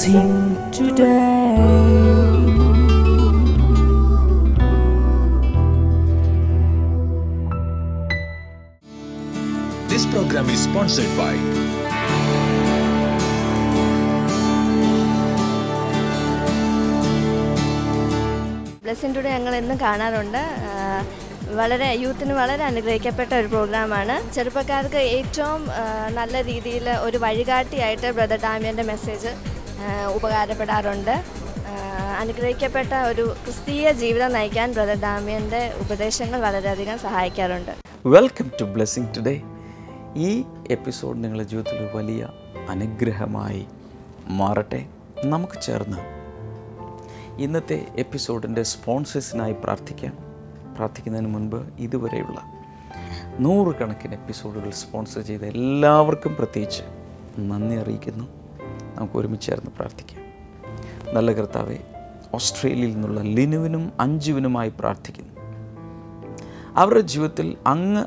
blessing today. This program is sponsored by blessing today ഞങ്ങൾ എന്നും കാണാറുണ്ട്. വളരെ യൂത്തിന് വളരെ അനുഗ്രഹിക്കപ്പെട്ട ഒരു പ്രോഗ്രാമാണ്. ചെറുപ്പക്കാർക്ക് ഏറ്റവും നല്ല രീതിയിൽ ഒരു വഴികാട്ടിയായിട്ട് ബ്രദർ ഡാമിയൻ്റെ മെസ്സേജ് ഉപകാരപ്പെടാറുണ്ട്. അനുഗ്രഹിക്കപ്പെട്ട ഒരു ക്രിസ്തീയ ജീവിതം നയിക്കാൻ ബ്രദർ ഡാമിയൻ്റെ ഉപദേശങ്ങൾ വളരെയധികം സഹായിക്കാറുണ്ട്. Welcome to blessing today. ഈ എപ്പിസോഡ് നിങ്ങളുടെ ജീവിതത്തിൽ ഒരു വലിയ അനുഗ്രഹമായി മാറട്ടെ. നമുക്ക് ചേർന്ന് ഇന്നത്തെ എപ്പിസോഡിൻ്റെ സ്പോൺസേഴ്സിനായി പ്രാർത്ഥിക്കാം. പ്രാർത്ഥിക്കുന്നതിന് മുൻപ് ഇതുവരെയുള്ള 100 കണക്കിന് എപ്പിസോഡുകൾ സ്പോൺസർ ചെയ്ത എല്ലാവർക്കും പ്രത്യേകിച്ച് നന്ദി അറിയിക്കുന്നു. നമുക്ക് ഒരുമിച്ച് ചേർന്ന് പ്രാർത്ഥിക്കാം. നല്ല കർത്താവേ, ഓസ്ട്രേലിയയിൽ നിന്നുള്ള ലിനുവിനും അഞ്ജുവിനുമായി പ്രാർത്ഥിക്കുന്നു. അവരുടെ ജീവിതത്തിൽ അങ്ങ്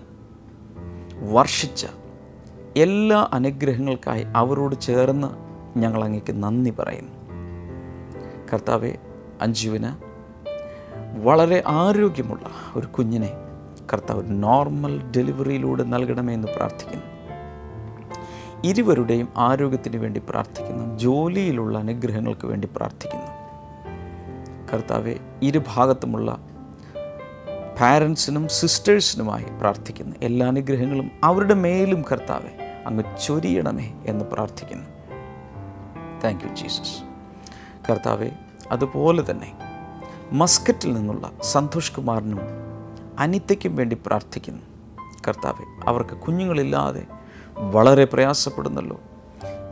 വർഷിച്ച എല്ലാ അനുഗ്രഹങ്ങൾക്കായി അവരോട് ചേർന്ന് ഞങ്ങൾ അങ്ങേക്ക് നന്ദി പറയുന്നു. കർത്താവെ, അഞ്ജുവിന് വളരെ ആരോഗ്യമുള്ള ഒരു കുഞ്ഞിനെ കർത്താവ് നോർമൽ ഡെലിവറിയിലൂടെ നൽകണമെന്ന് പ്രാർത്ഥിക്കുന്നു. ഇരുവരുടെയും ആരോഗ്യത്തിന് വേണ്ടി പ്രാർത്ഥിക്കുന്നു. ജോലിയിലുള്ള അനുഗ്രഹങ്ങൾക്ക് വേണ്ടി പ്രാർത്ഥിക്കുന്നു. കർത്താവെ, ഇരുഭാഗത്തുമുള്ള പാരൻസിനും സിസ്റ്റേഴ്സിനുമായി പ്രാർത്ഥിക്കുന്നു. എല്ലാ അനുഗ്രഹങ്ങളും അവരുടെ മേലും കർത്താവെ അങ്ങ് ചൊരിയണമേ എന്ന് പ്രാർത്ഥിക്കുന്നു. Thank you Jesus. കർത്താവെ, അതുപോലെ തന്നെ മസ്കറ്റിൽ നിന്നുള്ള സന്തോഷ് കുമാറിനും അനിതയ്ക്കും വേണ്ടി പ്രാർത്ഥിക്കുന്നു. കർത്താവെ, അവർക്ക് കുഞ്ഞുങ്ങളില്ലാതെ വളരെ പ്രയാസപ്പെടുന്നല്ലോ.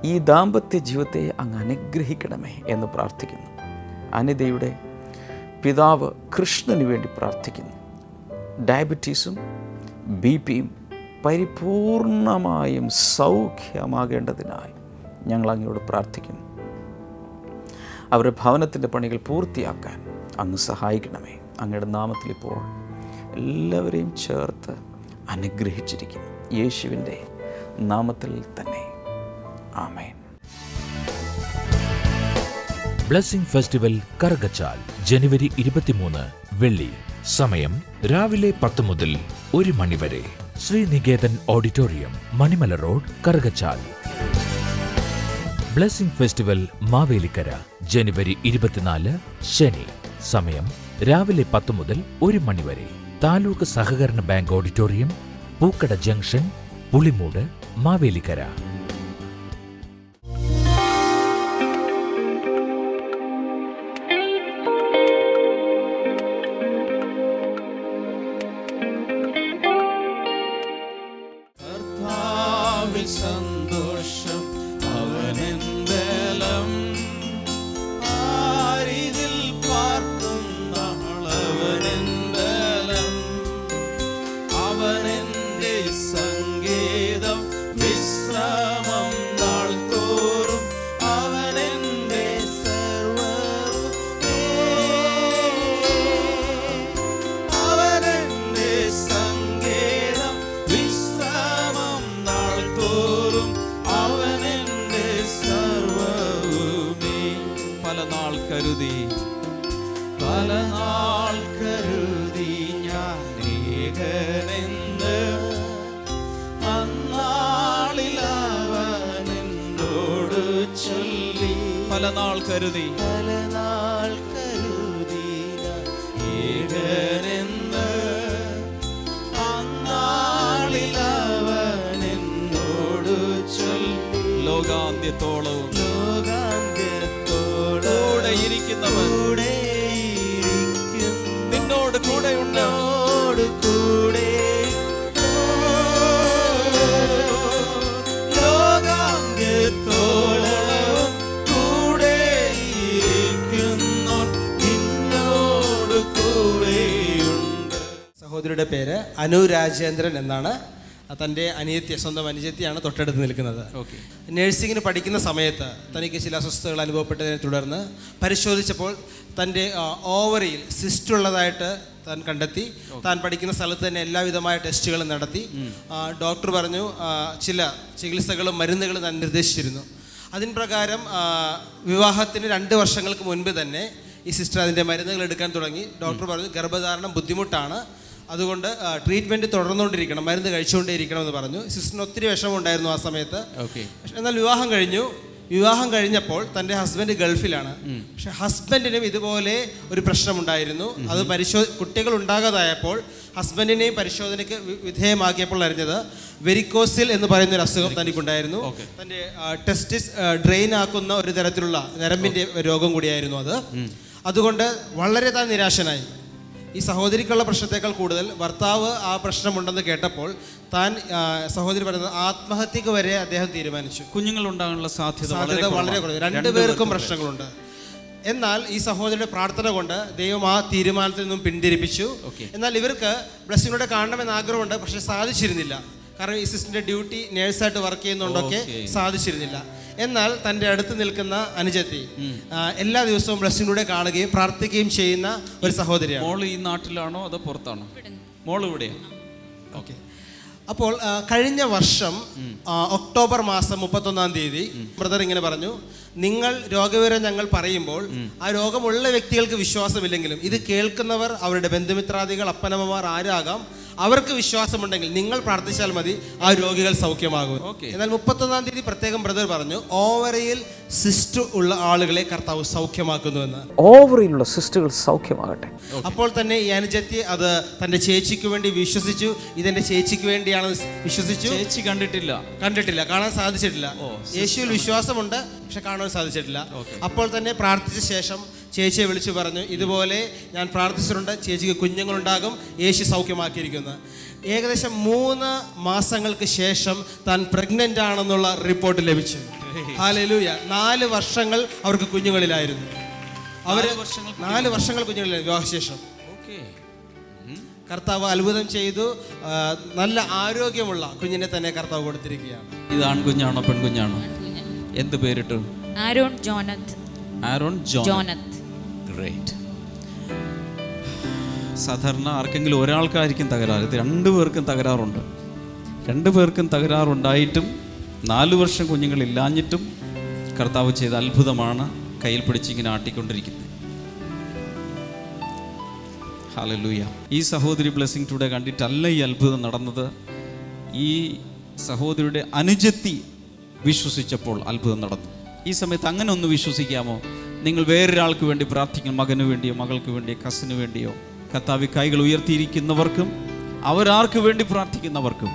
ഈ ദാമ്പത്യ ജീവിതത്തെ അങ്ങ് അനുഗ്രഹിക്കണമേ എന്ന് പ്രാർത്ഥിക്കുന്നു. അനിതയുടെ പിതാവ് കൃഷ്ണന് വേണ്ടി പ്രാർത്ഥിക്കുന്നു. ഡയബറ്റീസും BP-യും പരിപൂർണമായും സൗഖ്യമാകേണ്ടതിനായി ഞങ്ങൾ അങ്ങയോട് പ്രാർത്ഥിക്കുന്നു. അവരുടെ ഭവനത്തിൻ്റെ പണികൾ പൂർത്തിയാക്കാൻ അങ്ങ് സഹായിക്കണമേ. അങ്ങയുടെ നാമത്തിൽ ഇപ്പോൾ എല്ലാവരെയും ചേർത്ത് അനുഗ്രഹിച്ചിരിക്കുന്നു. യേശുവിൻ്റെ നാമത്തിൽ തന്നെ ആമേൻ. ബ്ലെസ്സിംഗ് ഫെസ്റ്റിവൽ കറുകച്ചാൽ ജനുവരി 23 വെള്ളി. സമയം രാവിലെ 10 മുതൽ 1 മണി വരെ. Sreenikethan auditorium, Manimala road, Karukachal. Blessing festival Mavelikkara ജനുവരി 24 ശനി. സമയം രാവിലെ 10 മുതൽ 1 മണി വരെ. താലൂക്ക് സഹകരണ bank auditorium, Pookkada junction, Pulimood, Mavelikkara. സന്തോഷം അവനിൻ ബലം, ആരിതിൽ പാർക്കും നമ്മളവനിൻ ബലം. അവനെന്റെ സംഗീതം, വിശ്രമം നാൾ തോറും. അവനെന്റെ സർവ്വവും, അവനെന്റെ സംഗീതം, വിശ്രമം നാൾ തോറും. അവനെന്റെ സർവ്വവുമേ. പല നാൾ കരുതി, പല നാൾ കരുതി ഞാൻ ഏകനെന്ന്. അന്നാളിൽ അവൻ എന്നോട് ചൊല്ലി. പല നാൾ കരുതി, പല നാൾ കരുതി ഞാൻ ഏകനെന്ന്. അന്നാളിൽ അവൻ എന്നോട് ചൊല്ലി. ലോകാന്ത്യത്തോളവും കൂടെ ഇരിക്കുന്നവൻ, നിന്നോട് കൂടെയുണ്ട്. കൂടെ ലോകാന്ത്യത്തോളവും കൂടെ ഇരിക്കുന്നു, നിന്നോട് കൂടെയുണ്ട്. സഹോദരിയുടെ പേര് അനു രാജേന്ദ്രൻ എന്നാണ്. തൻ്റെ സ്വന്തം അനുജത്തിയാണ് തൊട്ടടുത്ത് നിൽക്കുന്നത്. നഴ്സിങ്ങിന് പഠിക്കുന്ന സമയത്ത് തനിക്ക് ചില അസ്വസ്ഥതകൾ അനുഭവപ്പെട്ടതിനെ തുടർന്ന് പരിശോധിച്ചപ്പോൾ തൻ്റെ ഓവറിയിൽ സിസ്റ്റ് ഉള്ളതായിട്ട് താൻ കണ്ടെത്തി. താൻ പഠിക്കുന്ന സ്ഥലത്ത് തന്നെ എല്ലാവിധമായ ടെസ്റ്റുകളും നടത്തി. ഡോക്ടർ പറഞ്ഞു ചില ചികിത്സകളും മരുന്നുകളും താൻ നിർദ്ദേശിച്ചിരുന്നു. അതിന് പ്രകാരം വിവാഹത്തിന് 2 വർഷങ്ങൾക്ക് മുൻപ് തന്നെ ഈ സിസ്റ്റർ അതിൻ്റെ മരുന്നുകൾ എടുക്കാൻ തുടങ്ങി. ഡോക്ടർ പറഞ്ഞു ഗർഭധാരണം ബുദ്ധിമുട്ടാണ്, അതുകൊണ്ട് ട്രീറ്റ്മെൻറ്റ് തുടർന്നുകൊണ്ടിരിക്കണം, മരുന്ന് കഴിച്ചുകൊണ്ടേയിരിക്കണം എന്ന് പറഞ്ഞു. സിസ്റ്ററിന് ഒത്തിരി വിഷമമുണ്ടായിരുന്നു ആ സമയത്ത്. എന്നാൽ വിവാഹം കഴിഞ്ഞപ്പോൾ തൻ്റെ ഹസ്ബൻഡ് ഗൾഫിലാണ്. പക്ഷെ ഹസ്ബൻഡിനും ഇതുപോലെ ഒരു പ്രശ്നമുണ്ടായിരുന്നു. അത് കുട്ടികൾ ഉണ്ടാകാതായപ്പോൾ ഹസ്ബൻഡിനെയും പരിശോധനയ്ക്ക് വിധേയമാക്കിയപ്പോൾ അറിഞ്ഞത് വെരിക്കോസിൽ എന്ന് പറയുന്ന ഒരു അസുഖം തനിക്കുണ്ടായിരുന്നു. തൻ്റെ ടെസ്റ്റിസ് ഡ്രെയിൻ ആക്കുന്ന ഒരു തരത്തിലുള്ള ഞരമ്പിൻ്റെ രോഗം കൂടിയായിരുന്നു അത്. അതുകൊണ്ട് വളരെ താൻ നിരാശനായി. ഈ സഹോദരിക്കുള്ള പ്രശ്നത്തേക്കാൾ കൂടുതൽ ഭർത്താവ് ആ പ്രശ്നമുണ്ടെന്ന് കേട്ടപ്പോൾ താൻ സഹോദരി പറയുന്നത് ആത്മഹത്യക്ക് വരെ അദ്ദേഹം തീരുമാനിച്ചു. കുഞ്ഞുങ്ങൾ ഉണ്ടാകാനുള്ള സാധ്യത വളരെ കുറവ്. 2 പേർക്കും പ്രശ്നങ്ങളുണ്ട്. എന്നാൽ ഈ സഹോദരിയുടെ പ്രാർത്ഥന കൊണ്ട് ദൈവം ആ തീരുമാനത്തിൽ നിന്നും പിന്തിരിപ്പിച്ചു. എന്നാൽ ഇവർക്ക് ബ്ലെസ്സിങ്ങിലൂടെ കാണണമെന്ന് ആഗ്രഹമുണ്ട്, പക്ഷെ സാധിച്ചിരുന്നില്ല. കാരണം ഈ സിസ്റ്ററിൻ്റെ ഡ്യൂട്ടി നേഴ്സായിട്ട് വർക്ക് ചെയ്യുന്നതുകൊണ്ടൊക്കെ സാധിച്ചിരുന്നില്ല. എന്നാൽ തൻ്റെ അടുത്ത് നിൽക്കുന്ന അനുജത്തി എല്ലാ ദിവസവും ബ്ലെസ്സിങ്ങിലൂടെ കാണുകയും പ്രാർത്ഥിക്കുകയും ചെയ്യുന്ന ഒരു സഹോദരിയാണ്. മോൾ ഈ നാട്ടിലാണോ അതോ പുറത്താണോ? മോൾ ഇവിടെയാണ്. ഓക്കെ. അപ്പോൾ കഴിഞ്ഞ വർഷം ഒക്ടോബർ മാസം 31-ാം തീയതി ബ്രദർ ഇങ്ങനെ പറഞ്ഞു, നിങ്ങൾ രോഗവിവരം ഞങ്ങൾ പറയുമ്പോൾ ആ രോഗമുള്ള വ്യക്തികൾക്ക് വിശ്വാസമില്ലെങ്കിലും ഇത് കേൾക്കുന്നവർ അവരുടെ ബന്ധുമിത്രാദികൾ അപ്പനമ്മമാർ ആരാകാം, അവർക്ക് വിശ്വാസമുണ്ടെങ്കിൽ നിങ്ങൾ പ്രാർത്ഥിച്ചാൽ മതി, ആ രോഗികൾ സൗഖ്യമാകും. എന്നാൽ 31-ാം തീയതി പ്രത്യേകം ബ്രദർ പറഞ്ഞു ഓവറിയിൽ സിസ്റ്റ് ഉള്ള ആളുകളെ കർത്താവ് സൗഖ്യമാക്കുന്നുവെന്ന്. ഓവറിയിലുള്ള സിസ്റ്റുകൾ സൗഖ്യമാകട്ടെ. അപ്പോൾ തന്നെ ഈ അനുജത്തി അത് തൻ്റെ ചേച്ചിക്ക് വേണ്ടി വിശ്വസിച്ചു. ഇതെൻ്റെ ചേച്ചിക്ക് വേണ്ടിയാണ് വിശ്വസിച്ചു. ചേച്ചി കണ്ടിട്ടില്ല, കാണാൻ സാധിച്ചിട്ടില്ല. യേശുവിൽ വിശ്വാസമുണ്ട്, പക്ഷെ കാണാൻ സാധിച്ചിട്ടില്ല. അപ്പോൾ തന്നെ പ്രാർത്ഥിച്ച ശേഷം ചേച്ചിയെ വിളിച്ചു പറഞ്ഞു, ഇതുപോലെ ഞാൻ പ്രാർത്ഥിച്ചിട്ടുണ്ട്, ചേച്ചിക്ക് കുഞ്ഞുങ്ങളുണ്ടാകും, യേശു സൗഖ്യമാക്കിയിരിക്കുന്നു. ഏകദേശം 3 മാസങ്ങൾക്ക് ശേഷം താൻ പ്രഗ്നൻ്റ് ആണെന്നുള്ള റിപ്പോർട്ട് ലഭിച്ചു. ഹല്ലേലൂയ. 4 വർഷങ്ങൾ അവർക്ക് കുഞ്ഞുങ്ങളിലായിരുന്നു. 4 വർഷങ്ങൾ കുഞ്ഞുങ്ങളിലായിരുന്നു വിവാഹശേഷം. കർത്താവ് അത്ഭുതം ചെയ്തു. നല്ല ആരോഗ്യമുള്ള കുഞ്ഞിനെ തന്നെ കർത്താവ് കൊടുത്തിരിക്കുകയാണ്. ഇത് ആൺകുഞ്ഞാണോ പെൺകുഞ്ഞാണോ? എന്ത് പേരിട്ടു? ആരോൺ ജോനത്ത്. ഗ്രേറ്റ്. സാധാരണ ആർക്കെങ്കിലും ഒരാൾക്കായിരിക്കും തകരാറ്, ഇത് 2 പേർക്കും തകരാറുണ്ട്. 2 പേർക്കും തകരാറുണ്ടായിട്ടും 4 വർഷം കുഞ്ഞുങ്ങളില്ലാഞ്ഞിട്ടും കർത്താവ് ചെയ്ത അത്ഭുതമാണ് കയ്യിൽ പിടിച്ചിങ്ങനെ ആട്ടിക്കൊണ്ടിരിക്കുന്നത്. ഹല്ലേലൂയ. ഈ സഹോദരി ബ്ലെസ്സിംഗ് ടുഡേ കണ്ടിട്ടല്ല ഈ അത്ഭുതം നടന്നത്. ഈ സഹോദരിയുടെ അനുജത്തി വിശ്വസിച്ചപ്പോൾ അത്ഭുതം നടന്നു. ഈ സമയത്ത് അങ്ങനെ ഒന്ന് വിശ്വസിക്കാമോ? നിങ്ങൾ വേറൊരാൾക്ക് വേണ്ടി പ്രാർത്ഥിക്കണം, മകന് വേണ്ടിയോ മകൾക്ക് വേണ്ടിയോ കസിന് വേണ്ടിയോ. കർത്താവ് കൈകൾ ഉയർത്തിയിരിക്കുന്നവർക്കും അവരാർക്ക് വേണ്ടി പ്രാർത്ഥിക്കുന്നവർക്കും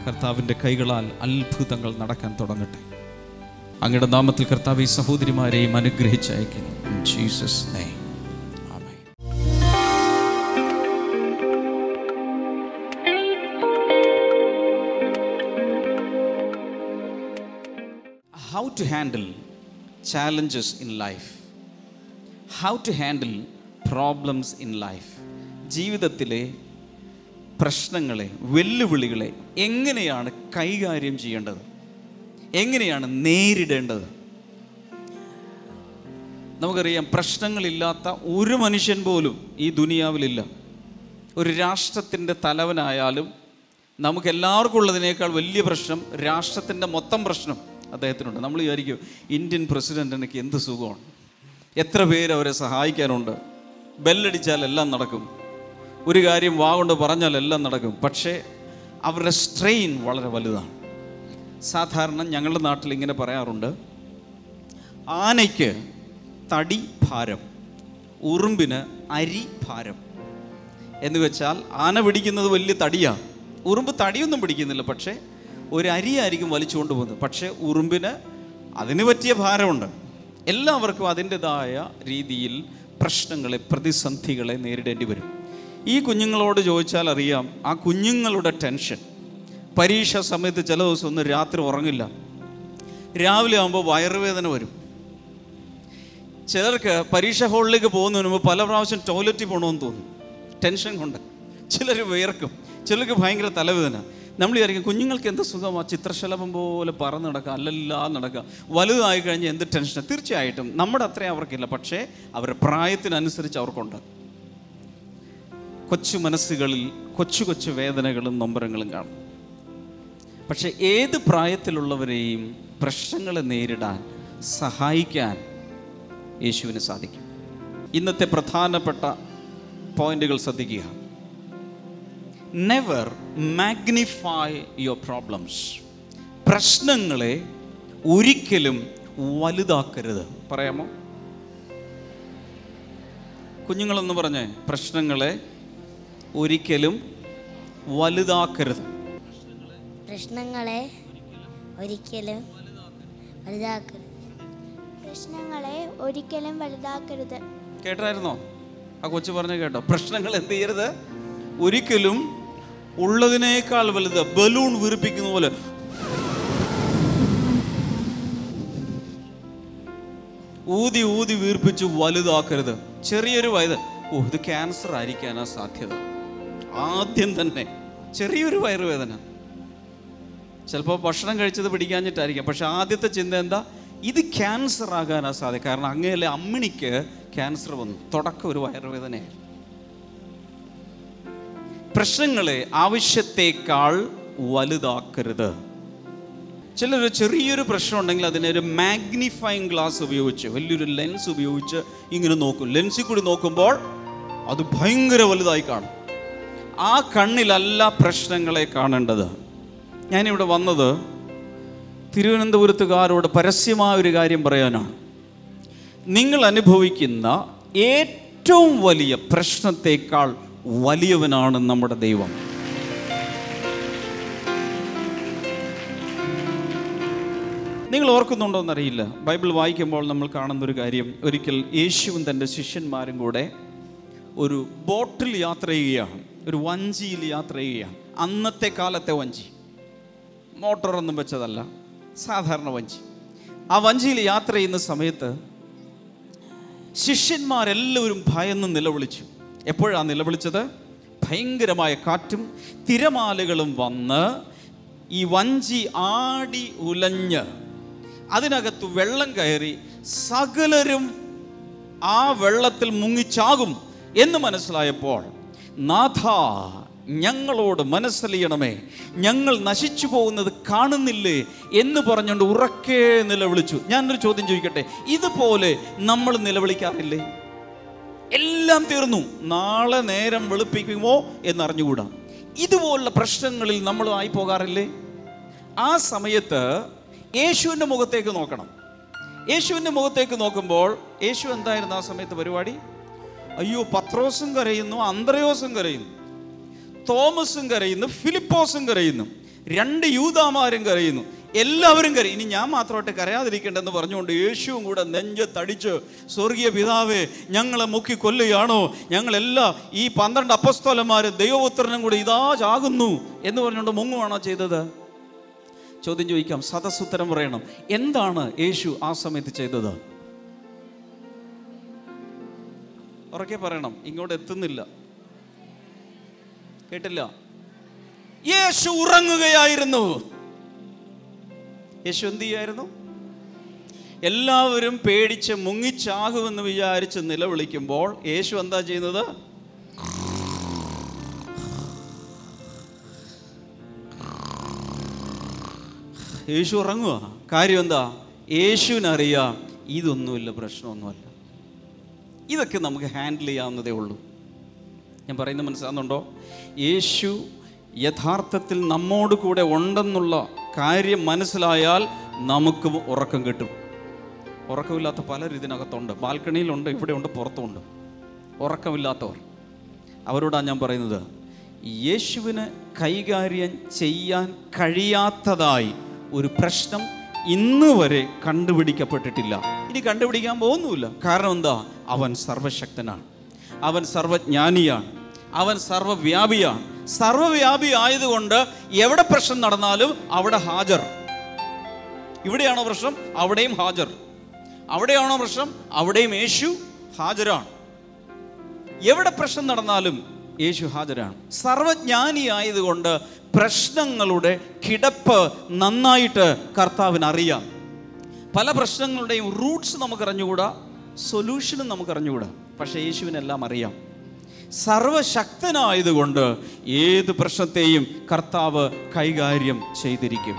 കർത്താവിൻ്റെ കൈകളാൽ അത്ഭുതങ്ങൾ നടക്കാൻ തുടങ്ങട്ടെ. അങ്ങയുടെ നാമത്തിൽ കർത്താവ് ഈ സഹോദരിമാരെയും അനുഗ്രഹിച്ചയക്കുന്നു. In Jesus name. ആമേൻ. How to handle challenges in life. How to handle problems in life. ജീവിതത്തിലെ പ്രശ്നങ്ങളെ, വെല്ലുവിളികളെ എങ്ങനെയാണ് കൈകാര്യം ചെയ്യേണ്ടത്, എങ്ങനെയാണ് നേരിടേണ്ടത്? നമുക്കറിയാം, പ്രശ്നങ്ങളില്ലാത്ത ഒരു മനുഷ്യൻ പോലും ഈ ദുനിയാവിലില്ല. ഒരു രാഷ്ട്രത്തിൻ്റെ തലവനായാലും നമുക്കെല്ലാവർക്കും ഉള്ളതിനേക്കാൾ വലിയ പ്രശ്നം, രാഷ്ട്രത്തിൻ്റെ മൊത്തം പ്രശ്നം അദ്ദേഹത്തിനുണ്ട്. നമ്മൾ വിചാരിക്കും ഇന്ത്യൻ പ്രസിഡൻറ്റിനൊക്കെ എന്ത് സുഖമാണ്, എത്ര പേര് അവരെ സഹായിക്കാനുണ്ട്, ബെല്ലടിച്ചാൽ എല്ലാം നടക്കും, ഒരു കാര്യം വാഗൊണ്ട് പറഞ്ഞാൽ എല്ലാം നടക്കും. പക്ഷേ അവരുടെ സ്ട്രെയിൻ വളരെ വലുതാണ്. സാധാരണ ഞങ്ങളുടെ നാട്ടിൽ ഇങ്ങനെ പറയാറുണ്ട്, ആനയ്ക്ക് തടി ഭാരം, ഉറുമ്പിന് അരി ഭാരം. എന്ന് വെച്ചാൽ ആന പിടിക്കുന്നത് വലിയ തടിയാണ്, ഉറുമ്പ് തടിയൊന്നും പിടിക്കുന്നില്ല, പക്ഷേ ഒരു അരിയായിരിക്കും വലിച്ചുകൊണ്ട് പോകുന്നത്. പക്ഷേ ഉറുമ്പിന് അതിന് പറ്റിയ ഭാരമുണ്ട്. എല്ലാവർക്കും അതിൻ്റെതായ രീതിയിൽ പ്രശ്നങ്ങളെ, പ്രതിസന്ധികളെ നേരിടേണ്ടി വരും. ഈ കുഞ്ഞുങ്ങളോട് ചോദിച്ചാൽ അറിയാം, ആ കുഞ്ഞുങ്ങളുടെ ടെൻഷൻ. പരീക്ഷ സമയത്ത് ചില ദിവസം ഒന്നും രാത്രി ഉറങ്ങില്ല, രാവിലെ ആകുമ്പോൾ വയറുവേദന വരും. ചിലർക്ക് പരീക്ഷ ഹാളിലേക്ക് പോകുന്നതിന് മുമ്പ് പല പ്രാവശ്യം ടോയ്ലറ്റിൽ പോകണമെന്ന് തോന്നും, ടെൻഷൻ കൊണ്ട്. ചിലർ വിയർക്കും, ചിലർക്ക് ഭയങ്കര തലവേദന. നമ്മൾ വിചാരിക്കും കുഞ്ഞുങ്ങൾക്ക് എന്ത് സുഖമാണ്, ചിത്രശലഭം പോലെ പറന്ന് നടക്കുക, അല്ലല്ലാ നടക്കുക. വലുതായി കഴിഞ്ഞാൽ എന്ത് ടെൻഷൻ. തീർച്ചയായിട്ടും നമ്മുടെ അത്രയും അവർക്കില്ല, പക്ഷേ അവരുടെ പ്രായത്തിനനുസരിച്ച് അവർക്കുണ്ട്. കൊച്ചു മനസ്സുകളിൽ കൊച്ചു കൊച്ചു വേദനകളും നൊമ്പരങ്ങളും കാണും. പക്ഷെ ഏത് പ്രായത്തിലുള്ളവരെയും പ്രശ്നങ്ങളെ നേരിടാൻ സഹായിക്കാൻ യേശുവിന് സാധിക്കും. ഇന്നത്തെ പ്രധാനപ്പെട്ട പോയിന്റുകൾ ശ്രദ്ധിക്കുക. Never magnify your problems. പ്രശ്നങ്ങളെ ഒരിക്കലും വലുതാക്കരുത്. പറയാമോ? കുഞ്ഞുങ്ങളൊന്ന് പറഞ്ഞേ, പ്രശ്നങ്ങളെ ഒരിക്കലും വലുതാക്കരുത്. പ്രശ്നങ്ങളെ ഒരിക്കലും വലുതാക്കരുത്. പ്രശ്നങ്ങളെ ഒരിക്കലും വലുതാക്കരുത്. കേട്ടായിരുന്നോ? ആ കൊച്ചു പറഞ്ഞ കേട്ടോ? പ്രശ്നങ്ങൾ എന്ത് ചെയ്യരുത്? ഒരിക്കലും ഉള്ളതിനേക്കാൾ വലുത്, ബലൂൺ വീർപ്പിക്കുന്ന പോലെ ഊതി ഊതി വീർപ്പിച്ച് വലുതാക്കരുത്. ചെറിയൊരു വയറ്, ഇത് ക്യാൻസർ ആയിരിക്കാനാ സാധ്യത. ആദ്യം തന്നെ ചെറിയൊരു വയറുവേദന, ചിലപ്പോൾ ഭക്ഷണം കഴിച്ചത് പിടിക്കാഞ്ഞിട്ടായിരിക്കാം. പക്ഷെ ആദ്യത്തെ ചിന്ത എന്താ? ഇത് ക്യാൻസർ ആകാനാ സാധ്യത. കാരണം അങ്ങനെയല്ലേ അമ്മിണിക്ക് ക്യാൻസർ വന്നു. തുടക്കം ഒരു വയറുവേദനയായിരുന്നു. പ്രശ്നങ്ങളെ ആവശ്യത്തേക്കാൾ വലുതാക്കരുത്. ചിലർ ചെറിയൊരു പ്രശ്നം ഉണ്ടെങ്കിൽ അതിനെ ഒരു മാഗ്നിഫൈങ് ഗ്ലാസ് ഉപയോഗിച്ച്, വലിയൊരു ലെൻസ് ഉപയോഗിച്ച് ഇങ്ങനെ നോക്കും. ലെൻസിൽ കൂടി നോക്കുമ്പോൾ അത് ഭയങ്കര വലുതായി കാണും. ആ കണ്ണിലല്ല പ്രശ്നങ്ങളെ കാണേണ്ടത്. ഞാനിവിടെ വന്നത് തിരുവനന്തപുരത്തുകാരോട് പരസ്യമായ ഒരു കാര്യം പറയാനാണ്. നിങ്ങൾ അനുഭവിക്കുന്ന ഏറ്റവും വലിയ പ്രശ്നത്തേക്കാൾ വലിയവനാണ് നമ്മുടെ ദൈവം. നിങ്ങൾ ഓർക്കുന്നുണ്ടോയെന്നറിയില്ല, ബൈബിൾ വായിക്കുമ്പോൾ നമ്മൾ കാണുന്നൊരു കാര്യം, ഒരിക്കൽ യേശുവും തൻ്റെ ശിഷ്യന്മാരും കൂടെ ഒരു ബോട്ടിൽ യാത്ര ചെയ്യുകയാണ്, ഒരു വഞ്ചിയിൽ യാത്ര ചെയ്യുകയാണ്. അന്നത്തെ കാലത്തെ വഞ്ചി, മോട്ടറൊന്നും വെച്ചതല്ല, സാധാരണ വഞ്ചി. ആ വഞ്ചിയിൽ യാത്ര ചെയ്യുന്ന സമയത്ത് ശിഷ്യന്മാരെല്ലാവരും ഭയന്ന് നിലവിളിച്ചു. എപ്പോഴാണ് നിലവിളിച്ചത്? ഭയങ്കരമായ കാറ്റും തിരമാലകളും വന്ന് ഈ വഞ്ചി ആടി ഉലഞ്ഞ് അതിനകത്ത് വെള്ളം കയറി സകലരും ആ വെള്ളത്തിൽ മുങ്ങിച്ചാകും എന്ന് മനസ്സിലായപ്പോൾ, നാഥ ഞങ്ങളോട് മനസ്സലിയണമേ, ഞങ്ങൾ നശിച്ചു പോകുന്നത് കാണുന്നില്ലേ എന്ന് പറഞ്ഞുകൊണ്ട് ഉറക്കെ നിലവിളിച്ചു. ഞാനൊരു ചോദ്യം ചോദിക്കട്ടെ, ഇതുപോലെ നമ്മൾ നിലവിളിക്കാറില്ലേ? എല്ലാം തീർന്നു, നാളെ നേരം വെളുപ്പിക്കുമോ എന്നറിഞ്ഞുകൂടാ. ഇതുപോലുള്ള പ്രശ്നങ്ങളിൽ നമ്മൾ ആയി പോകാറില്ലേ? ആ സമയത്ത് യേശുവിൻ്റെ മുഖത്തേക്ക് നോക്കണം. യേശുവിൻ്റെ മുഖത്തേക്ക് നോക്കുമ്പോൾ യേശു എന്തായിരുന്നു ആ സമയത്ത് പരിപാടി? അയ്യോ, പത്രോസും കരയുന്നു, അന്ത്രയോസും കരയുന്നു, തോമസും കരയുന്നു, ഫിലിപ്പോസും കരയുന്നു, 2 യൂദാമാരും കരയുന്നു, എല്ലാവരും കരയും. ഇനി ഞാൻ മാത്രമായിട്ട് കരയാതിരിക്കേണ്ടെന്ന് പറഞ്ഞുകൊണ്ട് യേശുവും കൂടെ നെഞ്ചത്തടിച്ച്, സ്വർഗീയ പിതാവേ ഞങ്ങളെ മുക്കി കൊല്ലുകയാണോ, ഞങ്ങളെല്ലാം ഈ 12 അപ്പസ്തോലന്മാരും ദൈവപുത്രനും കൂടെ ഇതാ ചാകുന്നു എന്ന് പറഞ്ഞുകൊണ്ട് മുങ്ങുവാണോ ചെയ്തത്? ചോദ്യം ചോദിക്കാം, സദസ്സുത്തരം പറയണം. എന്താണ് യേശു ആ സമയത്ത് ചെയ്തത്? ഉറക്കെ പറയണം, ഇങ്ങോട്ട് എത്തുന്നില്ല, കേട്ടില്ല. യേശു ഉറങ്ങുകയായിരുന്നു. യേശു എന്ത് ചെയ്യായിരുന്നു? എല്ലാവരും പേടിച്ച് മുങ്ങിച്ചാകുമെന്ന് വിചാരിച്ച് നിലവിളിക്കുമ്പോൾ യേശു എന്താ ചെയ്യുന്നത്? യേശു ഉറങ്ങുക. കാര്യം എന്താ? യേശുവിനറിയാം ഇതൊന്നുമില്ല, പ്രശ്നമൊന്നുമല്ല, ഇതൊക്കെ നമുക്ക് ഹാൻഡിൽ ചെയ്യാവുന്നതേ ഉള്ളൂ. ഞാൻ പറയുന്നത് മനസ്സിലാകുന്നുണ്ടോ? യേശു യഥാർത്ഥത്തിൽ നമ്മോട് കൂടെ ഉണ്ടെന്നുള്ള കാര്യം മനസ്സിലായാൽ നമുക്ക് ഉറക്കം കിട്ടും. ഉറക്കമില്ലാത്ത പലരും ഇതിനകത്തുണ്ട്, ബാൽക്കണിയിലുണ്ട്, ഇവിടെയുണ്ട്, പുറത്തുമുണ്ട്. ഉറക്കമില്ലാത്തവർ, അവരോടാണ് ഞാൻ പറയുന്നത്, യേശുവിന് കൈകാര്യം ചെയ്യാൻ കഴിയാത്തതായി ഒരു പ്രശ്നം ഇന്ന് വരെ കണ്ടുപിടിക്കപ്പെട്ടിട്ടില്ല, ഇനി കണ്ടുപിടിക്കാൻ പോകുന്നുമില്ല. കാരണം എന്താ? അവൻ സർവശക്തനാണ്, അവൻ സർവജ്ഞാനിയാണ്, അവൻ സർവവ്യാപിയാണ്. സർവവ്യാപി ആയതുകൊണ്ട് എവിടെ പ്രശ്നം നടന്നാലും അവിടെ ഹാജർ. ഇവിടെയാണോ പ്രശ്നം? അവിടെയും ഹാജർ. അവിടെയാണോ പ്രശ്നം? അവിടെയും യേശു ഹാജരാണ്. എവിടെ പ്രശ്നം നടന്നാലും യേശു ഹാജരാണ്. സർവജ്ഞാനി ആയതുകൊണ്ട് പ്രശ്നങ്ങളുടെ കിടപ്പ് നന്നായിട്ട് കർത്താവിന് അറിയാം. പല പ്രശ്നങ്ങളുടെയും റൂട്ട്സ് നമുക്കറിഞ്ഞുകൂടാ, സൊല്യൂഷനും നമുക്കറിഞ്ഞുകൂടാ. പക്ഷേ യേശുവിനെല്ലാം അറിയാം. സർവശക്തനായതുകൊണ്ട് ഏത് പ്രശ്നത്തെയും കർത്താവ് കൈകാര്യം ചെയ്തിരിക്കും.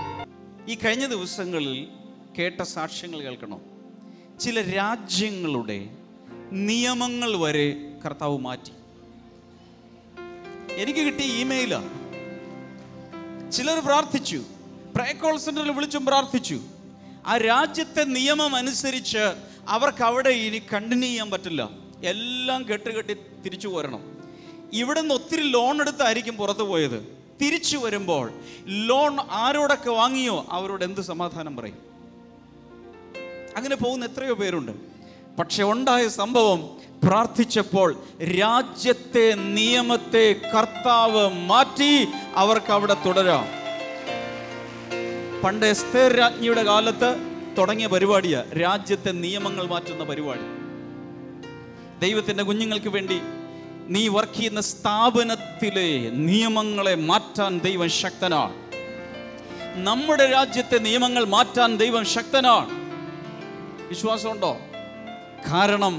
ഈ കഴിഞ്ഞ ദിവസങ്ങളിൽ കേട്ട സാക്ഷ്യങ്ങൾ കേൾക്കണം. ചില രാജ്യങ്ങളുടെ നിയമങ്ങൾ വരെ കർത്താവ് മാറ്റി. എനിക്ക് കിട്ടിയ ഇമെയിലാണ്. ചിലർ പ്രാർത്ഥിച്ചു, പ്രയർ കോൾ സെന്ററിൽ വിളിച്ചും പ്രാർത്ഥിച്ചു. ആ രാജ്യത്തെ നിയമം അനുസരിച്ച് അവർക്ക് അവിടെ ഇനി കണ്ടിന്യൂ ചെയ്യാൻ പറ്റില്ല, എല്ലാം കെട്ടുകെട്ടി തിരിച്ചു പോരണം. ഇവിടെ നിന്ന് ഒത്തിരി ലോൺ എടുത്തായിരിക്കും പുറത്തു പോയത്. തിരിച്ചു വരുമ്പോൾ ലോൺ ആരോടൊക്കെ വാങ്ങിയോ അവരോട് എന്ത് സമാധാനം പറയും? അങ്ങനെ പോകുന്ന എത്രയോ പേരുണ്ട്. പക്ഷെ ഉണ്ടായ സംഭവം, പ്രാർത്ഥിച്ചപ്പോൾ രാജ്യത്തെ നിയമത്തെ കർത്താവ് മാറ്റി അവർക്ക് അവിടെ തുടരാം. പണ്ട് എസ്തേർ രാജ്ഞിയുടെ കാലത്ത് തുടങ്ങിയ പരിപാടിയാണ് രാജ്യത്തെ നിയമങ്ങൾ മാറ്റുന്ന പരിപാടി. ദൈവത്തിൻ്റെ കുഞ്ഞുങ്ങൾക്ക് വേണ്ടി നീ വർക്ക് ചെയ്യുന്ന സ്ഥാപനത്തിലെ നിയമങ്ങളെ മാറ്റാൻ ദൈവം ശക്തനാണ്. നമ്മുടെ രാജ്യത്തെ നിയമങ്ങൾ മാറ്റാൻ ദൈവം ശക്തനാണ്. വിശ്വാസമുണ്ടോ? കാരണം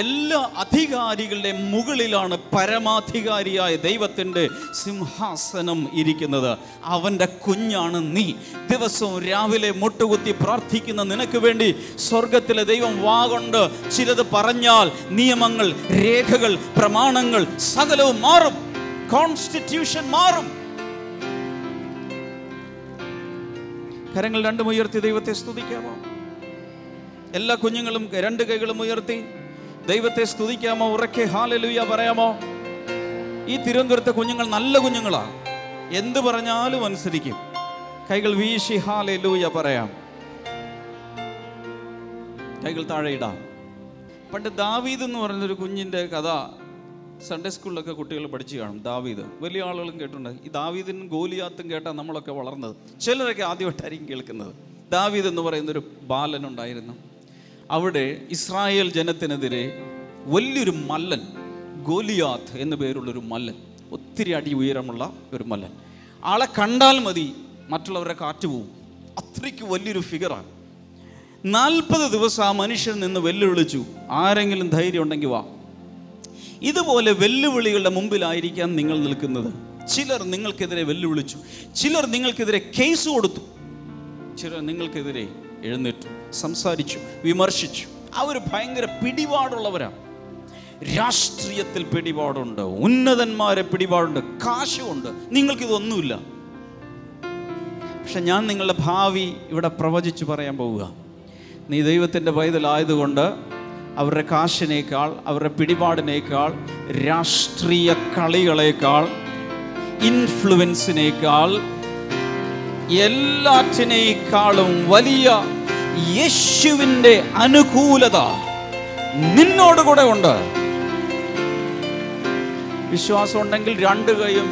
എല്ലാ അധികാരികളുടെ മുകളിലാണ് പരമാധികാരിയായ ദൈവത്തിൻ്റെ സിംഹാസനം ഇരിക്കുന്നത്. അവൻ്റെ കുഞ്ഞാണ് നീ. ദിവസവും രാവിലെ മുട്ടുകുത്തി പ്രാർത്ഥിക്കുന്ന നിനക്ക് വേണ്ടി സ്വർഗത്തിലെ ദൈവം വാഗൊണ്ട് ചിലത് പറഞ്ഞാൽ നിയമങ്ങൾ, രേഖകൾ, പ്രമാണങ്ങൾ സകലവും മാറും. കോൺസ്റ്റിറ്റ്യൂഷൻ മാറും. കരങ്ങൾ രണ്ടും ഉയർത്തി ദൈവത്തെ സ്തുതിക്കാമോ? എല്ലാ കുഞ്ഞുങ്ങളും രണ്ട് കൈകളും ഉയർത്തി ദൈവത്തെ സ്തുതിക്കാമോ? ഉറക്കെ ഹല്ലേലൂയ പറയാമോ? ഈ തിരുവനന്തപുരത്തെ കുഞ്ഞുങ്ങൾ നല്ല കുഞ്ഞുങ്ങളാണ്. എന്ത് പറഞ്ഞാലും അനുസരിക്കും. കൈകൾ വീശി ഹല്ലേലൂയ പറയാം. കൈകൾ താഴെ ഇടാം. പണ്ട് ദാവീദ് എന്ന് പറയുന്നൊരു കുഞ്ഞിൻ്റെ കഥ സൺഡേ സ്കൂളിലൊക്കെ കുട്ടികൾ പഠിച്ചു കാണും. ദാവീദ് വലിയ ആളുകളും കേട്ടിട്ടുണ്ട്. ഈ ദാവീദിനും ഗോലിയാത്തും കേട്ടാൽ നമ്മളൊക്കെ വളർന്നത്. ചിലരൊക്കെ ആദ്യമായിട്ടായിരിക്കും കേൾക്കുന്നത്. ദാവീദ് എന്ന് പറയുന്നൊരു ബാലനുണ്ടായിരുന്നു. അവിടെ ഇസ്രായേൽ ജനത്തിനെതിരെ വലിയൊരു മല്ലൻ, ഗോലിയാത്ത് എന്നു പേരുള്ളൊരു മല്ലൻ, ഒത്തിരി അടി ഉയരമുള്ള ഒരു മല്ലൻ. ആളെ കണ്ടാൽ മതി മറ്റുള്ളവരെ കാറ്റുപോകും. അത്രയ്ക്ക് വലിയൊരു ഫിഗറാണ്. 40 ദിവസം ആ മനുഷ്യൻ നിന്ന് വെല്ലുവിളിച്ചു, ആരെങ്കിലും ധൈര്യം ഉണ്ടെങ്കിൽ വാ. ഇതുപോലെ വെല്ലുവിളികളുടെ മുമ്പിലായിരിക്കാം നിങ്ങൾ നിൽക്കുന്നത്. ചിലർ നിങ്ങൾക്കെതിരെ വെല്ലുവിളിച്ചു, ചിലർ നിങ്ങൾക്കെതിരെ കേസ് കൊടുത്തു, ചിലർ നിങ്ങൾക്കെതിരെ എഴുന്നേറ്റു, സംസാരിച്ചു, വിമർശിച്ചു. അവർ ഭയങ്കര പിടിപാടുള്ളവരാണ്. രാഷ്ട്രീയത്തിൽ പിടിപാടുണ്ട്, ഉന്നതന്മാരെ പിടിപാടുണ്ട്, കാശുണ്ട്. നിങ്ങൾക്കിതൊന്നുമില്ല. പക്ഷെ ഞാൻ നിങ്ങളുടെ ഭാവി ഇവിടെ പ്രവചിച്ചു പറയാൻ പോവുക. നീ ദൈവത്തിൻ്റെ പൈതലായതുകൊണ്ട് അവരുടെ കാശിനേക്കാൾ, അവരുടെ പിടിപാടിനേക്കാൾ, രാഷ്ട്രീയ കളികളേക്കാൾ, ഇൻഫ്ലുവൻസിനേക്കാൾ, എല്ലാറ്റിനേക്കാളും വലിയ യേശുവിൻ്റെ അനുകൂലത നിന്നോട് കൂടെ ഉണ്ട്. വിശ്വാസം ഉണ്ടെങ്കിൽ രണ്ട് കൈയും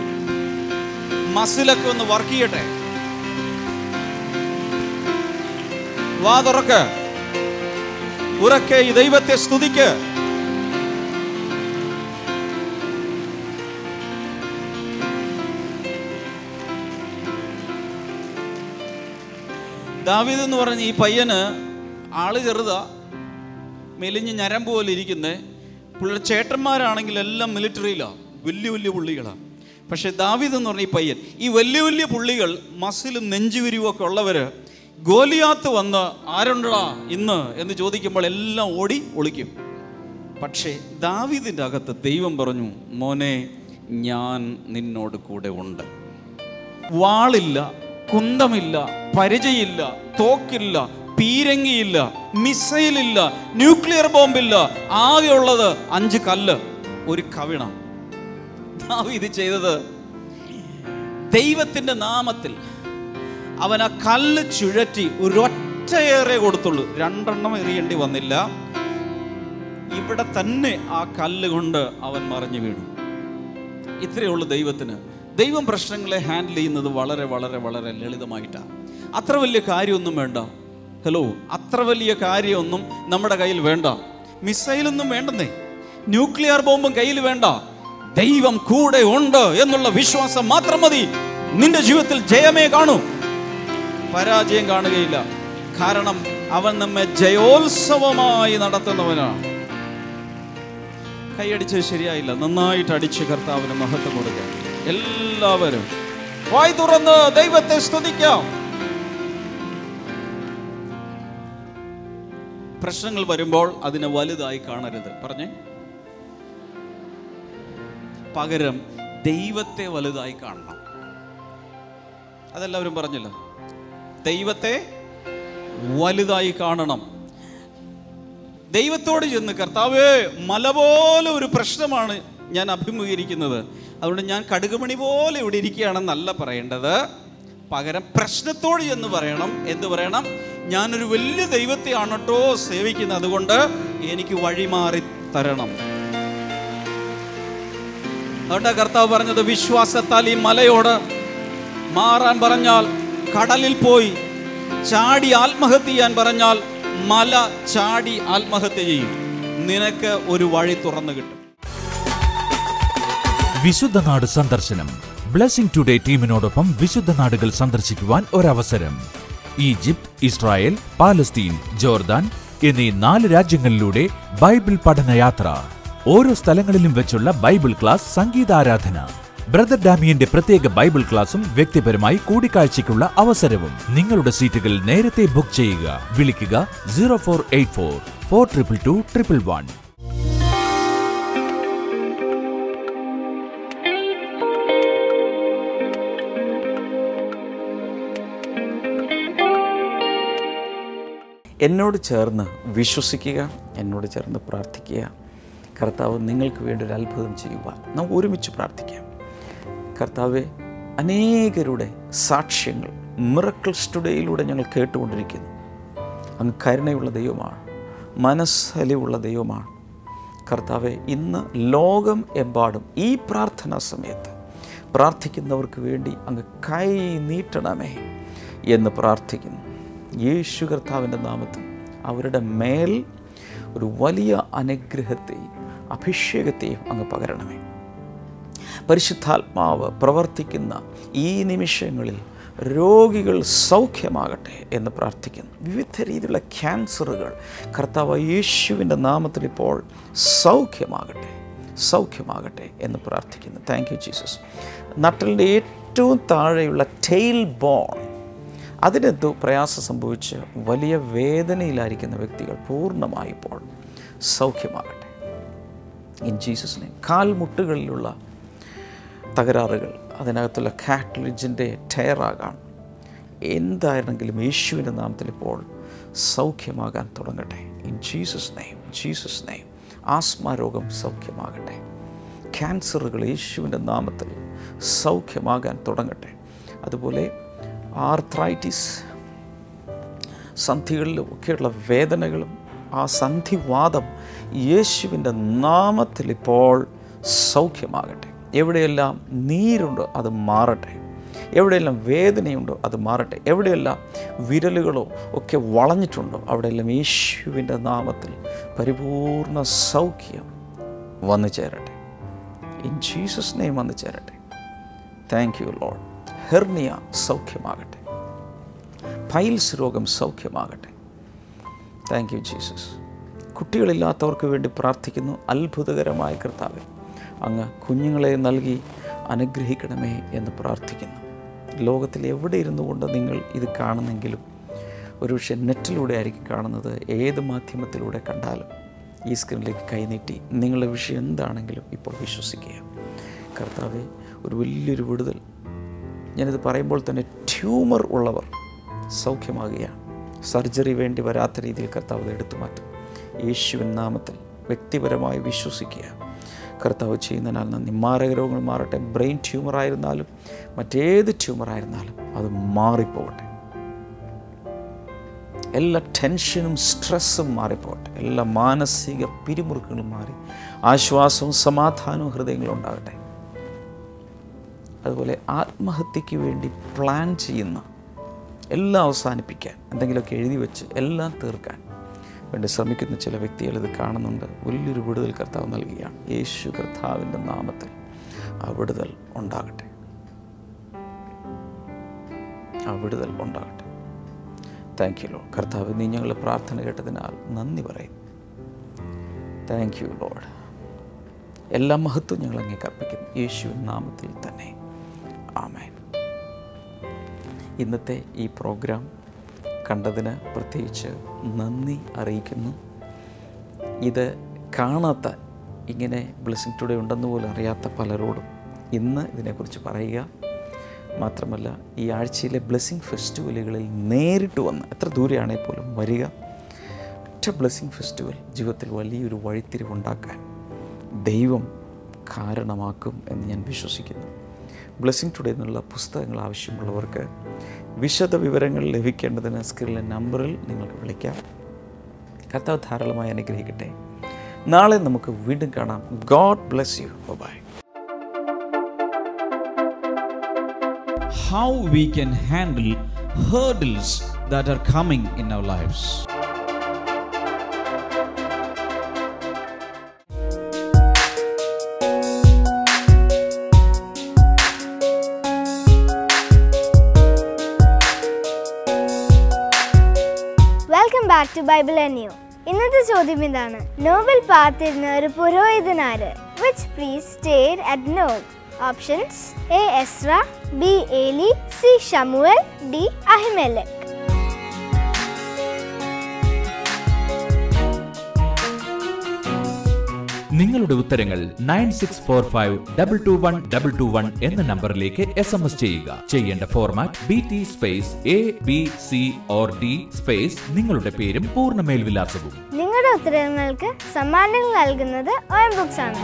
മസിലൊക്കെ ഒന്ന് വർക്ക് ചെയ്യട്ടെ. വാ തുറക്ക്, ഉറക്കെ ഈ ദൈവത്തെ സ്തുതിക്ക്. ദാവീദ് എന്ന് പറഞ്ഞ ഈ പയ്യന് ആള് ചെറുതാ, മെലിഞ്ഞ് ഞരമ്പ് പോലെ ഇരിക്കുന്നേ. പുള്ളിയുടെ ചേട്ടന്മാരാണെങ്കിൽ എല്ലാം മിലിറ്ററിയിലാണ്, വലിയ വലിയ പുള്ളികളാണ്. പക്ഷെ ദാവീദ് എന്ന് പറഞ്ഞ ഈ പയ്യൻ, ഈ വലിയ വലിയ പുള്ളികൾ, മസിലും നെഞ്ചുവിരിവും ഒക്കെ ഉള്ളവര്, ഗോലിയാത്ത് വന്ന് ആരുണ്ടടാ ഇന്ന് എന്ന് ചോദിക്കുമ്പോൾ എല്ലാം ഓടി ഒളിക്കും. പക്ഷേ ദാവീദിൻ്റെ അകത്ത് ദൈവം പറഞ്ഞു, മോനെ ഞാൻ നിന്നോട് കൂടെ ഉണ്ട്. വാളില്ല, കുന്തമില്ല, പരിചയില്ല, തോക്കില്ല, പീരങ്കിയില്ല, മിസൈലില്ല, ന്യൂക്ലിയർ ബോംബില്ല. ആകെയുള്ളത് 5 കല്ല്, ഒരു കവിണ. ദാവീദ് ചെയ്തത്, ദൈവത്തിൻ്റെ നാമത്തിൽ അവൻ ആ കല്ല് ചുഴറ്റി ഒരൊറ്റയേറെ കൊടുത്തുള്ളൂ. 2 എറിയേണ്ടി വന്നില്ല. ഇവിടെ തന്നെ ആ കല്ല് കൊണ്ട് അവൻ മറിഞ്ഞു വീണു. ഇത്രയേ ഉള്ളൂ ദൈവത്തിന്. ദൈവം പ്രശ്നങ്ങളെ ഹാൻഡിൽ ചെയ്യുന്നത് വളരെ വളരെ വളരെ ലളിതമായിട്ടാണ്. അത്ര വലിയ കാര്യമൊന്നും വേണ്ട. ഹലോ, അത്ര വലിയ കാര്യമൊന്നും നമ്മുടെ കയ്യിൽ വേണ്ട. മിസൈലൊന്നും വേണ്ടെന്നേ, ന്യൂക്ലിയർ ബോംബും കയ്യിൽ വേണ്ട. ദൈവം കൂടെ ഉണ്ട് എന്നുള്ള വിശ്വാസം മാത്രം മതി. നിന്റെ ജീവിതത്തിൽ ജയമേ കാണൂ, പരാജയം കാണുകയില്ല. കാരണം അവൻ നമ്മെ ജയോത്സവമായി നടത്തുന്നവനാണ്. കൈയടിച്ചത് ശരിയായില്ല, നന്നായിട്ട് അടിച്ച് കർത്താവിന് മഹത്വം കൊടുക്കാം. എല്ലാവരും വായ് തുറന്ന് ദൈവത്തെ സ്തുതിക്കാം. പ്രശ്നങ്ങൾ വരുമ്പോൾ അതിനെ വലുതായി കാണരുത്. പറഞ്ഞേ, പകരം ദൈവത്തെ വലുതായി കാണണം. അതെല്ലാവരും പറഞ്ഞില്ല, ദൈവത്തെ വലുതായി കാണണം. ദൈവത്തോട് ചെന്ന്, കർത്താവേ, മല പോലെ ഒരു പ്രശ്നമാണ് ഞാൻ അഭിമുഖീകരിക്കുന്നത്, അതുകൊണ്ട് ഞാൻ കടുകുമണി പോലെ ഇവിടെ ഇരിക്കുകയാണെന്നല്ല പറയേണ്ടത്. പകരം പ്രശ്നത്തോട് ചെന്ന് പറയണം. എന്ത് പറയണം? ഞാനൊരു വലിയ ദൈവത്തെയാണ് കേട്ടോ സേവിക്കുന്നത്, അതുകൊണ്ട് എനിക്ക് വഴിമാറി തരണം. അതുകൊണ്ടാണ് കർത്താവ് പറഞ്ഞത്, വിശ്വാസത്താൽ ഈ മലയോട് മാറാൻ പറഞ്ഞാൽ കടലിൽ പോയി ചാടി ആത്മഹത്യ ചെയ്യാൻ പറഞ്ഞാൽ മല ചാടി ആത്മഹത്യ ചെയ്യും. നിനക്ക് ഒരു വഴി തുറന്നു കിട്ടും. വിശുദ്ധ നാട് സന്ദർശനം. ബ്ലെസ്സിംഗ് ടുഡേ ടീമിനോടൊപ്പം വിശുദ്ധ നാടുകൾ സന്ദർശിക്കുവാൻ ഒരവസരം. ഈജിപ്ത്, ഇസ്രായേൽ, പാലസ്തീൻ, ജോർദാൻ എന്നീ 4 രാജ്യങ്ങളിലൂടെ ബൈബിൾ പഠനയാത്ര. ഓരോ സ്ഥലങ്ങളിലും വെച്ചുള്ള ബൈബിൾ ക്ലാസ്, സംഗീതാരാധന, ബ്രദർ ഡാമിയന്റെ പ്രത്യേക ബൈബിൾ ക്ലാസും വ്യക്തിപരമായി കൂടിക്കാഴ്ചയ്ക്കുള്ള അവസരവും. നിങ്ങളുടെ സീറ്റുകൾ നേരത്തെ ബുക്ക് ചെയ്യുക. വിളിക്കുക 0484 422 111. എന്നോട് ചേർന്ന് വിശ്വസിക്കുക, എന്നോട് ചേർന്ന് പ്രാർത്ഥിക്കുക. കർത്താവ് നിങ്ങൾക്ക് വേണ്ടി ഒരു അത്ഭുതം ചെയ്യുക. നമുക്ക് ഒരുമിച്ച് പ്രാർത്ഥിക്കാം. കർത്താവെ, അനേകരുടെ സാക്ഷ്യങ്ങൾ മിറക്കിൾസ് ടുഡേയിലൂടെ ഞങ്ങൾ കേട്ടുകൊണ്ടിരിക്കുന്നു. അങ്ങ് കരുണയുള്ള ദൈവമാണ്, മനസ്സലിവുള്ള ദൈവമാണ്. കർത്താവെ, ഇന്ന് ലോകം എമ്പാടും ഈ പ്രാർത്ഥനാ സമയത്ത് പ്രാർത്ഥിക്കുന്നവർക്ക് വേണ്ടി അങ്ങ് കൈ നീട്ടണമേ എന്ന് പ്രാർത്ഥിക്കുന്നു. യേശു കർത്താവിൻ്റെ നാമത്തിൽ അവരുടെ മേൽ ഒരു വലിയ അനുഗ്രഹത്തെയും അഭിഷേകത്തെയും അങ്ങ് പകരണമേ. പരിശുദ്ധാത്മാവ് പ്രവർത്തിക്കുന്ന ഈ നിമിഷങ്ങളിൽ രോഗികൾ സൗഖ്യമാകട്ടെ എന്ന് പ്രാർത്ഥിക്കുന്നു. വിവിധ രീതിയിലുള്ള ക്യാൻസറുകൾ കർത്താവ് യേശുവിൻ്റെ നാമത്തിൽ ഇപ്പോൾ സൗഖ്യമാകട്ടെ എന്ന് പ്രാർത്ഥിക്കുന്നു. Thank you Jesus. നട്ടലിൻ്റെ ഏറ്റവും താഴെയുള്ള ടെയിൽ ബോൺ, അതിനെന്തോ പ്രയാസം സംഭവിച്ച് വലിയ വേദനയിലായിരിക്കുന്ന വ്യക്തികൾ പൂർണ്ണമായി ഇപ്പോൾ സൗഖ്യമാകട്ടെ ഇൻ ജീസസ് നെയിം. കാൽമുട്ടുകളിലുള്ള തകരാറുകൾ, അതിനകത്തുള്ള കാറ്റ്ലിജിൻ്റെ ടയറാകാം, എന്തായിരുന്നെങ്കിലും യേശുവിൻ്റെ നാമത്തിൽ ഇപ്പോൾ സൗഖ്യമാകാൻ തുടങ്ങട്ടെ ഇൻ ജീസസ് നെയിം. ആസ്മ രോഗം സൗഖ്യമാകട്ടെ. ക്യാൻസറുകൾ യേശുവിൻ്റെ നാമത്തിൽ സൗഖ്യമാകാൻ തുടങ്ങട്ടെ. അതുപോലെ ആർത്രൈറ്റിസ്, സന്ധികളിലും ഒക്കെയുള്ള വേദനകളും ആ സന്ധിവാദം യേശുവിൻ്റെ നാമത്തിൽ ഇപ്പോൾ സൗഖ്യമാകട്ടെ. എവിടെയെല്ലാം നീരുണ്ടോ അത് മാറട്ടെ. എവിടെയെല്ലാം വേദനയുണ്ടോ അത് മാറട്ടെ. എവിടെയെല്ലാം വിരലുകളോ ഒക്കെ വളഞ്ഞിട്ടുണ്ടോ അവിടെയെല്ലാം യേശുവിൻ്റെ നാമത്തിൽ പരിപൂർണ സൗഖ്യം വന്നു ചേരട്ടെ ഇൻ ജീസസ് നെയിം. വന്നു ചേരട്ടെ. Thank you lord. ഹെർണിയ സൗഖ്യമാകട്ടെ. പൈൽസ് രോഗം സൗഖ്യമാകട്ടെ. Thank you Jesus. കുട്ടികളില്ലാത്തവർക്ക് വേണ്ടി പ്രാർത്ഥിക്കുന്നു. അത്ഭുതകരമായ കർത്താവേ, അങ്ങ് കുഞ്ഞുങ്ങളെ നൽകി അനുഗ്രഹിക്കണമേ എന്ന് പ്രാർത്ഥിക്കുന്നു. ലോകത്തിൽ എവിടെ ഇരുന്നു കൊണ്ട് നിങ്ങൾ ഇത് കാണുന്നെങ്കിലും, ഒരുപക്ഷെ നെറ്റിലൂടെ ആയിരിക്കും കാണുന്നത്, ഏത് മാധ്യമത്തിലൂടെ കണ്ടാലും ഈ സ്ക്രീനിലേക്ക് കൈനീട്ടി നിങ്ങളുടെ വിഷയം എന്താണെങ്കിലും ഇപ്പോൾ വിശ്വസിക്കുക. കർത്താവെ, ഒരു വലിയൊരു വിടുതൽ. ഞാനിത് പറയുമ്പോൾ തന്നെ ട്യൂമർ ഉള്ളവർ സൗഖ്യമാകുകയാണ്. സർജറി വേണ്ടി വരാത്ത രീതിയിൽ കർത്താവ് എടുത്തു മാറ്റും. യേശുവിൻ നാമത്തിൽ വ്യക്തിപരമായി വിശ്വസിക്കുക. കർത്താവ് ചെയ്യുന്നതിനാൽ നന്ദി. മാരക രോഗങ്ങൾ മാറട്ടെ. ബ്രെയിൻ ട്യൂമർ ആയിരുന്നാലും മറ്റേത് ട്യൂമർ ആയിരുന്നാലും അത് മാറിപ്പോകട്ടെ. എല്ലാ ടെൻഷനും സ്ട്രെസ്സും മാറിപ്പോകട്ടെ. എല്ലാ മാനസിക പിരിമുറുക്കങ്ങളും മാറി ആശ്വാസവും സമാധാനവും ഹൃദയങ്ങളുണ്ടാകട്ടെ. അതുപോലെ ആത്മഹത്യയ്ക്ക് വേണ്ടി പ്ലാൻ ചെയ്യുന്ന എല്ലാം അവസാനിപ്പിക്കാൻ, എന്തെങ്കിലുമൊക്കെ എഴുതി വെച്ച് എല്ലാം തീർക്കാൻ വേണ്ടി ശ്രമിക്കുന്ന ചില വ്യക്തികൾ ഇത് കാണുന്നുണ്ട്. വലിയൊരു വിടുതൽ കർത്താവ് നൽകുകയാണ്. യേശു കർത്താവിൻ്റെ നാമത്തിൽ ആ വിടുതൽ ഉണ്ടാകട്ടെ. Thank you Lord. കർത്താവ്, നീ ഞങ്ങളുടെ പ്രാർത്ഥന കേട്ടതിനാൽ നന്ദി പറയും. Thank you Lord. എല്ലാ മഹത്വം ഞങ്ങൾ അങ്ങേക്ക് അർപ്പിക്കുന്നു യേശുവിൻ നാമത്തിൽ തന്നെ. ആമേൻ. ഇന്നത്തെ ഈ പ്രോഗ്രാം കണ്ടതിന് പ്രത്യേകിച്ച് നന്ദി അറിയിക്കുന്നു. ഇത് കാണാത്ത, ഇങ്ങനെ ബ്ലെസ്സിംഗ് ടുഡേ ഉണ്ടെന്ന് പോലും അറിയാത്ത പലരോടും ഇന്ന് ഇതിനെക്കുറിച്ച് പറയുക മാത്രമല്ല, ഈ ആഴ്ചയിലെ ബ്ലെസ്സിംഗ് ഫെസ്റ്റിവലുകളിൽ നേരിട്ട് വന്ന് എത്ര ദൂരെയാണെങ്കിൽ പോലും വരിക. ഒറ്റ ബ്ലെസ്സിംഗ് ഫെസ്റ്റിവൽ ജീവിതത്തിൽ വലിയൊരു വഴിത്തിരിവുണ്ടാക്കാൻ ദൈവം കാരണമാക്കും എന്ന് ഞാൻ വിശ്വസിക്കുന്നു. ബ്ലെസ്സിംഗ് ടുഡേ എന്നുള്ള പുസ്തകങ്ങൾ ആവശ്യമുള്ളവർക്ക് വിശദ വിവരങ്ങൾ ലഭിക്കേണ്ടതിന് സ്ക്രീനിലെ നമ്പറിൽ നിങ്ങൾക്ക് വിളിക്കാം. കർത്താവ് ധാരാളമായി അനുഗ്രഹിക്കട്ടെ. നാളെ നമുക്ക് വീണ്ടും കാണാം. God bless you. Bye. How we can handle hurdles that are coming in our lives. Welcome back to bible and new. ഇന്നത്തെ ചോദ്യം ഇതാണ്: നോബിൽ പാർത്തിരുന്ന ഒരു പുരോഹിതനാര്? Which priest stayed at Nob? Options: A Ezra, B Eli, C ശമൂവേൽ, D Ahimelech. നിങ്ങളുടെ ഉത്തരങ്ങൾ 9645221221 എന്ന നമ്പറിലേക്ക് SMS ചെയ്യുക. ചെയ്യേണ്ട format BT space ABC or D space നിങ്ങളുടെ പേരും പൂർണ്ണ മേൽവിലാസവും. നിങ്ങളുടെ ഉത്തരങ്ങൾക്ക് സമ്മാനങ്ങൾ നൽകുന്നത് OM ബുക്സ് ആണ്.